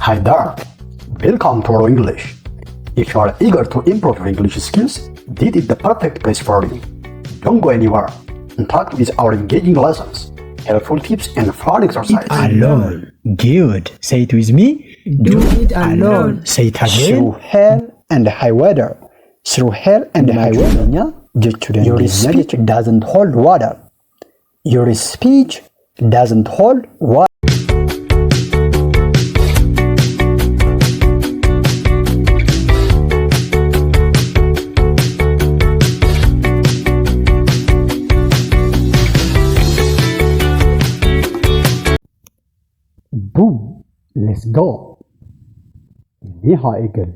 Hi there. Welcome to our English. If you are eager to improve your English skills, this is the perfect place for you. Don't go anywhere. In touch with our engaging lessons, helpful tips, and fun exercises. Alone. Good. Say it with me. Do it alone. Say it Through again. hell and high weather. Through hell and high weather. Your speech doesn't hold water. Your speech doesn't hold water. Boom, let's go. Neha Eagle.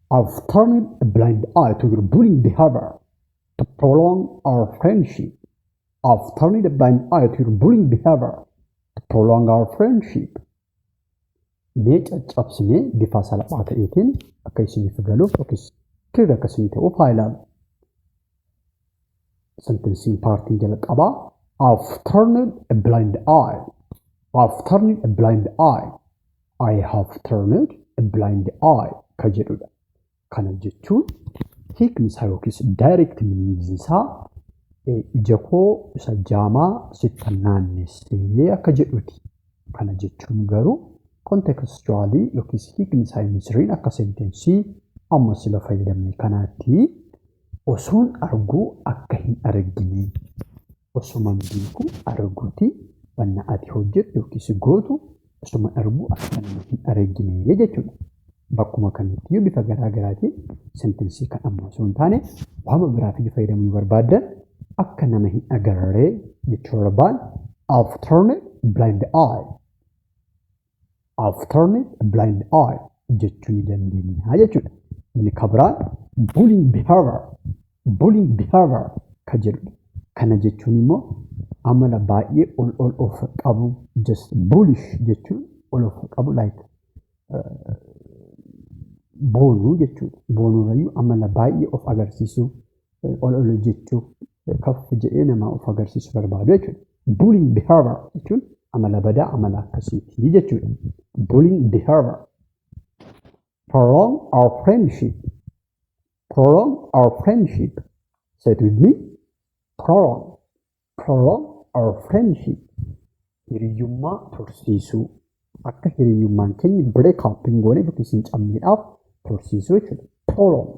I've turned a blind eye to your bullying behavior to prolong our friendship. I've turned a blind eye to your bullying behavior to prolong our friendship. Mee caccabsine bifa salphaa ta'eetiin akka isiniif galuuf yookiis kirra akka isinii ta'uuf haa ilaalu. Sentencing paartiin jalqabaa I've turned a blind eye. I've turned a blind eye. I have turned a blind eye ka jedhudha. Kana jechuun hiikni isaa yookiis direct meaning isaa ija koo isa jaamaa sitti naannessee akka jedhuti. Kana jechuun garuu contextually yookiis hiikni isaa inni sirriin akka sentensii amma sila fayyadamne kanaatti osoon arguu akka hin argine osoman beeku arguuti wanna ati hojjettu yookiis gootu osuma arguu akka hin argine jechuudha. Bakkuma kamitti bifa garaa garaatiin sentensii kan amma osoo hin taane waama biraaf fayyadamuu barbaadan akka nama hin agarree jechuu barbaan I've turned blind eye. I've turned blind eye jechuu ni dandeenya jechuudha. Inni kabiraan bullying behavior. Bullying behavior ka jedhudha. Kana jechuun immoo amala baay'ee ol of qabu just bullish jechuun ol of qabu like boonuu jechuudha. Boonuurayyuu amala baay'ee of agarsiisuu ol jechuu kaf jedhee nama of agarsiisuu barbaadu jechuudha. Bullying behavior jechuun amala badaa amala akkasiiti jechuudha. Bullying behavior. Prolong our friendship. Prolong our friendship. Say it with me. Prolong. Prolong our friendship. Hiriyyummaa tursiisuu. Akka hiriyyummaan keenya break up hin goone yookiis hin cabneedhaaf tursiisuu jechuudha. Prolong.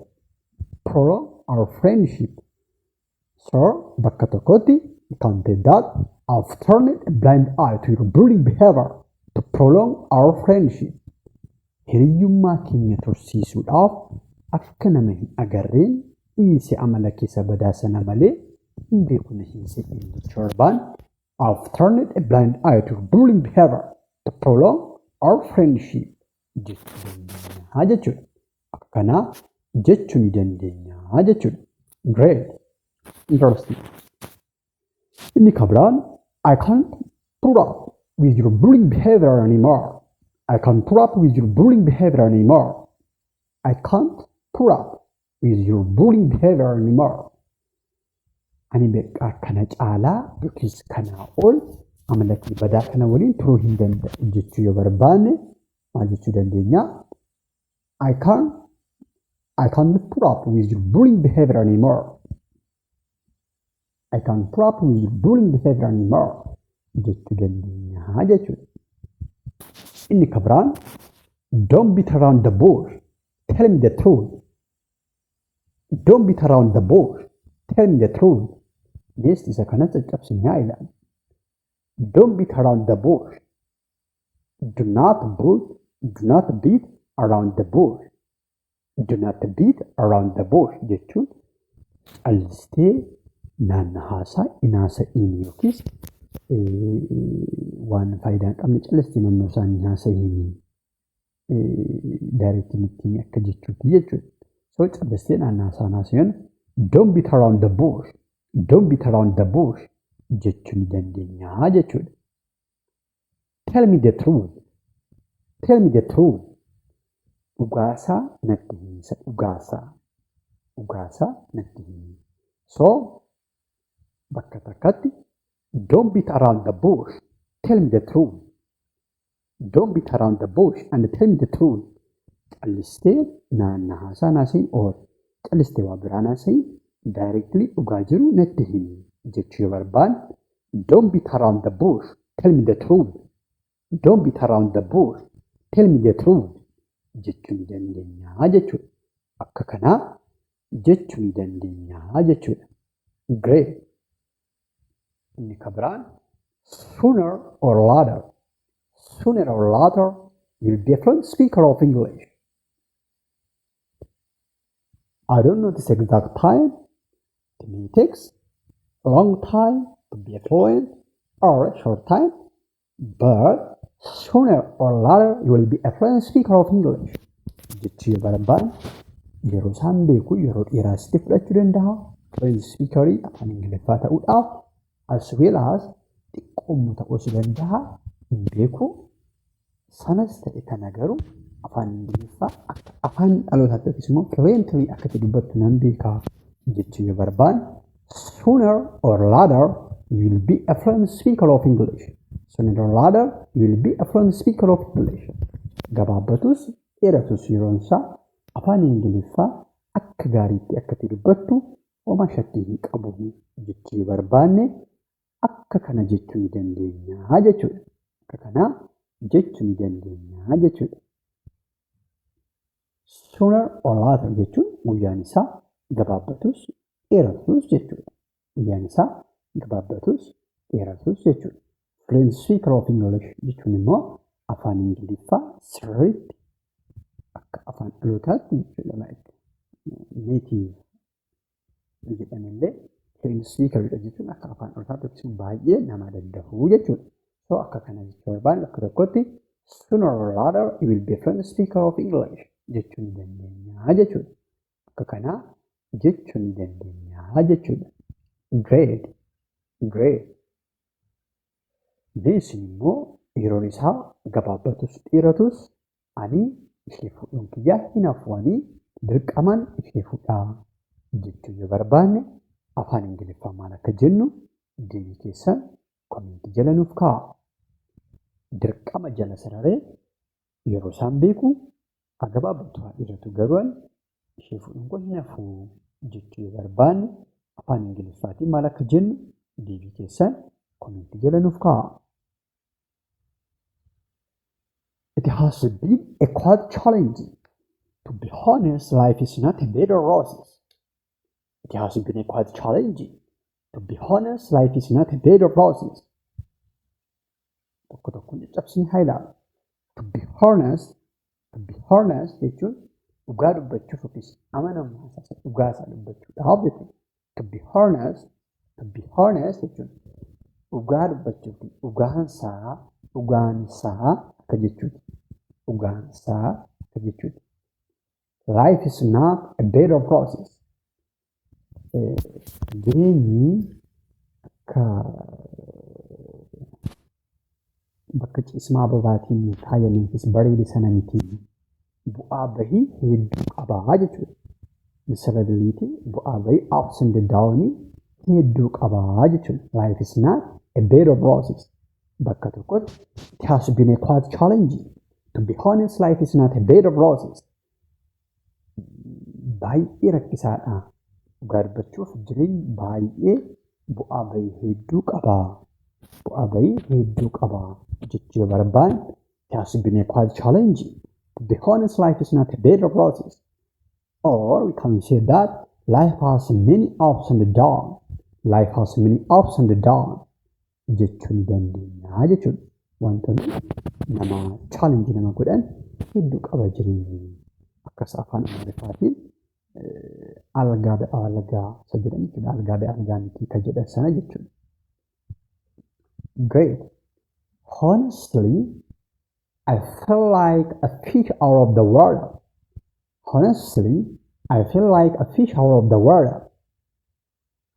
Prolong our friendship. So, bakka tokkotti you can say that I've turned a blind eye to your bullying behavior to prolong our friendship. Hiriyyummaa keenya tursiisuudhaaf akka nama hin agarreen dhiise amala keessa badaa sana malee hin beeku na hin se'in jechuu barbaan I've turned a blind eye to your bullying behavior to prolong our friendship jechuu dandeenya jechuudha. Akkanaa jechuu ni dandeenya jechuudha. Great. Interesting. Inni kabiraan I can't put up with your bullying behavior anymore. I can't put up with your bullying behavior anymore. I can't put up with your bullying behavior anymore. Ani beekaa kana caalaa yookiis kanaa ol amala kee badaa kana waliin turuu hin danda'u jechuu yoo barbaanne maal jechuu dandeenya? I can't put up with your bullying behavior anymore. I can't put up with your bullying behavior anymore jechuu dandeenya jechuudha. Inni kabiraan don't beat around the bush. Tell me the truth. Don't beat around the bush. Tell me the truth. Next isa kana caccabsine haa ilaalu. Don't beat around the bush. Do not beat around the bush. Do not beat around the bush jechuun alistee naannahaasaa inaasa inni yookiis waan faayidaa hin qabne callistii naannoo isaanii haasa'anii daayireektii akka jechuuti jechuudha. So callistee naannaasaa haasa'an don't beat around the bush. Don't beat around the bush jechuu ni dandeenya jechuudha. Tell me the truth. Tell me the truth. Dhugaasaa natti himisa. Dhugaasaa natti himisa. So bakka takkatti don't beat around the bush. Tell me the truth. Don't beat around the bush and tell me the truth. Callistee naannaa haasaa naasii or callistee waa biraa naasii directly dhugaa jiru natti himi jechuu barbaan. Don't beat around the bush, tell me the truth. Don't beat around the bush, tell me the truth jechuu ni dandeenya jechuudha. Akka kanaa jechuu ni dandeenya jechuudha. Great. Inni kabiraan sooner or later. Sooner or later you'll be a fluent speaker of English. I don't know this exact time. It may take a long time to be fluent or a short time, but sooner or later you will be a fluent speaker of English. Jechuu barbaan yeroo isaan beeku yeroo dheeraatti fudhachuu danda'a. Fluent speakerii afaan Ingiliffaa ta'uudhaaf as well as xiqqoommoo ta'uus danda'a. Hin beeku sanas ta'e kana garuu afaan Ingiliffaa akka afaan dhalootaatti yookiis immoo fluently akka itti dubbattu nan beekaa jechuu barbaan. Sooner or later you will be a fluent speaker of English. Sooner or later you will be a fluent speaker of English. Gabaabbatus dheeratus yeroon isaa afaan Ingiliffaa akka gaariitti akka itti dubbattu homaa shakkii hin qabu jechuu barbaanne akka kana jechuu ni dandeenya jechuudha. Akka kana jechuu ni dandeenya jechuudha. Sooner or later jechuun guyyaan isaa gabaabbatus dheeratus jechuudha. Guyyaan isaa gabaabbatus dheeratus jechuudha. Fluent speaker of English jechuun immoo afaan Ingiliffaa sirriitti akka afaan dhalootaatti jechuudha. Native jedhamillee fluent speaker jechuun akka afaan dhalootaatti yookiin baay'ee nama danda'u jechuudha. So akka kana jechuu barbaanne akka tokkotti sooner or later you will be a fluent speaker of English jechuu ni dandeenya jechuudha. Akka kana jechuu ni dandeenya jechuudha. Great. Great. This immoo yeroon isaa gabaabbatus dheeratus ani ishee fuudhuun kiyyaa hin hafuudhanii dirqamaan ishee fuudhaa jechuu yoo barbaanne afaan Ingiliffaa maal akka jennu deebii keessan komentii jala nuuf kaa'a. Dirqama jala sararee yeroo isaan beeku agabaabbatu haa dheeratu garuu ishee fuudhuun kun hin hafu jechuu yoo barbaanne afaan Ingiliffaatiin maal akka jennu deebii keessan komentii jala nuuf kaa'a. It has been quite challenging. To be honest, life is not a bed of roses. It has been quite challenging. To be honest, life is not a bed of roses. Tokko tokko cabsii haa ilaalu. To be honest jechuun dhugaa dubbachuuf yookiis amanamummaa dhugaa isaa dubbachuudhaaf jechuudha. To be honest jechuun dhugaa dubbachuuf dhugaan isaa akka jechuudha. Dhugaan isaa akka jechuudha. Life is not a bed of roses. Jireenyi akka bakka ciismaa ababaatiin faayameenis bareede sana miti. Bu'aa bahii hedduu qabaa jechuudha. Miserability bu'aa bahii ups and downs hedduu qabaa jechuudha. Life is not a bed of roses. Bakka tokkotti it has been quite challenging. To be honest, life is not a bed of roses. Baay'ee rakkisaadha. Dhugaa dubbachuuf jireenyi baay'ee bu'aa bahii hedduu qabaa. Bu'aa bahii hedduu qabaa jechuu barbaanne it has been quite challenging. To be honest, life is not a bed of roses. Or we can say that life has many ups and downs. Life has many ups and downs. Jechuu ni dandeenya jechuudha. Wantoonni nama challenge nama godhan hedduu qaba jireenyi. Akkas afaan Amaariffaatiin algaa isa jedhan jechuudha. Algaa miti kan jedhan sana jechuudha. Great. Honestly, I feel like a fish out of the water. Honestly, I feel like a fish out of the water.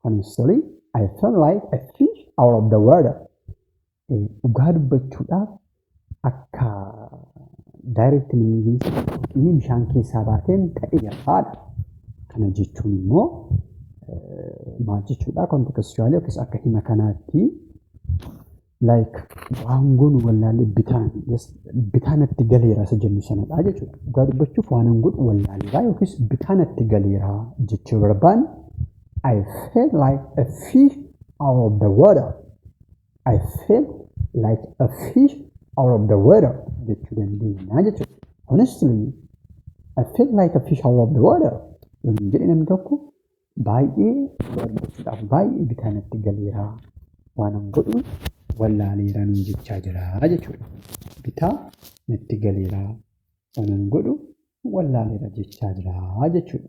Honestly, I feel like a fish out of the water. Dhugaa dubbachuudhaaf akka direct inni bishaan keessaa baateen ta'e jabaadha. Kana jechuun immoo maal jechuudha? Contextually yookiis akka hima kanaatti like waan goonu wallaalee bitaanatti galeera isa jennu sanadha jechuudha. Dhugaa dubbachuuf waan godhu wallaaleera yookiis bitaanatti galeera jechuu barbaanne I feel like a fish out of the water. I feel like a fish out of the water jechuu dandeenya jechuudha. Honestly, I feel like a fish out of the water. Yommuu jedhe namni tokko baay'ee barbaachisuudhaaf baay'ee bitaanatti galeera waan godhu wallaaleera nuun jechaa jira jechuudha. Bitaa natti galeera waan godhu wallaaleera jechaa jira jechuudha.